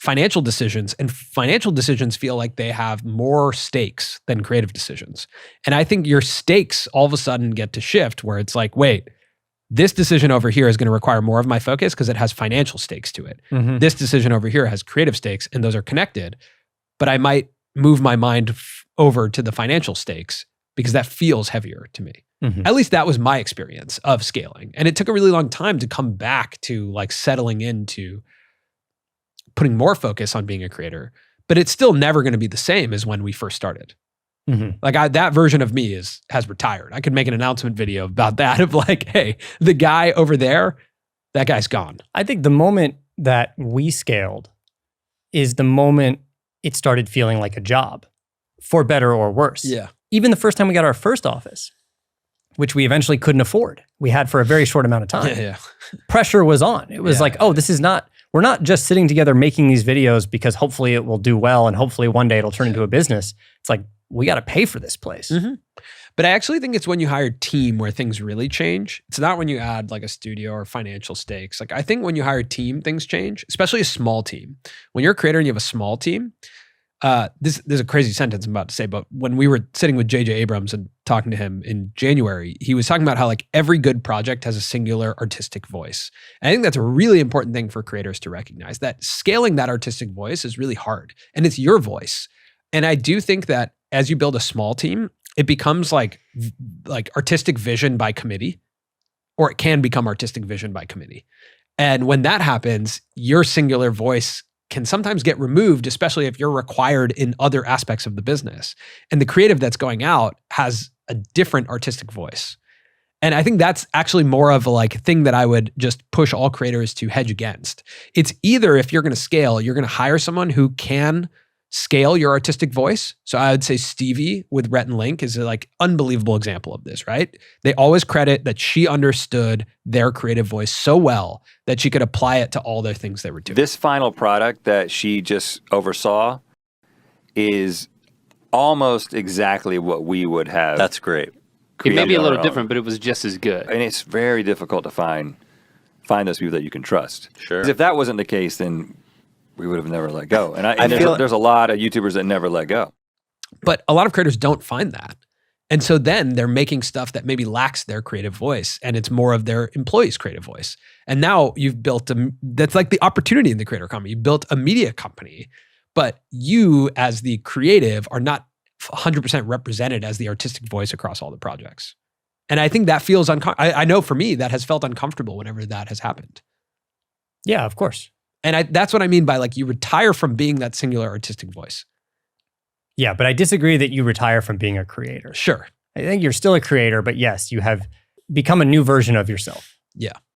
financial decisions, and financial decisions feel like they have more stakes than creative decisions. And I think your stakes all of a sudden get to shift where it's like, wait, this decision over here is going to require more of my focus because it has financial stakes to it. This decision over here has creative stakes, and those are connected. But I might move my mind over to the financial stakes because that feels heavier to me. At least that was my experience of scaling. And it took a really long time to come back to like settling into putting more focus on being a creator. But it's still never going to be the same as when we first started. Like that version of me has retired. I could make an announcement video about that of like, hey, the guy over there, that guy's gone. I think the moment that we scaled is the moment it started feeling like a job, for better or worse. Yeah. Even the first time we got our first office, which we eventually couldn't afford, we had for a very short amount of time. Yeah. Pressure was on. It was like, oh, we're not just sitting together making these videos because hopefully it will do well and hopefully one day it'll turn into a business. It's like, we got to pay for this place. But I actually think it's when you hire a team where things really change. It's not when you add like a studio or financial stakes. Like I think when you hire a team, things change, especially a small team. When you're a creator and you have a small team, this is a crazy sentence I'm about to say, but when we were sitting with JJ Abrams and talking to him in January, he was talking about how like every good project has a singular artistic voice. And I think that's a really important thing for creators to recognize, that scaling that artistic voice is really hard and it's your voice. And I do think that as you build a small team, it becomes like artistic vision by committee, or it can become artistic vision by committee. And when that happens, your singular voice can sometimes get removed, especially if you're required in other aspects of the business. And the creative that's going out has a different artistic voice. And I think that's actually more of a like thing that I would just push all creators to hedge against. It's either if you're going to scale, you're going to hire someone who can scale your artistic voice. So I would say Stevie with Rhett and Link is a like unbelievable example of this, right? They always credit that she understood their creative voice so well that she could apply it to all their things they were doing. This final product that she just oversaw is almost exactly what we would have. That's great. It may be a little own. different, but it was just as good. And it's very difficult to find those people that you can trust. Sure. 'Cause if that wasn't the case, then we would have never let go. And, I feel there's a lot of YouTubers that never let go. But a lot of creators don't find that. And so then they're making stuff that maybe lacks their creative voice and it's more of their employees' creative voice. And now you've built that's like the opportunity in the creator economy. You built a media company, but you as the creative are not 100% represented as the artistic voice across all the projects. And I think that feels I know for me that has felt uncomfortable whenever that has happened. Yeah, of course. And that's what I mean by like you retire from being that singular artistic voice. Yeah, but I disagree that you retire from being a creator. Sure. I think you're still a creator, but yes, you have become a new version of yourself. Yeah.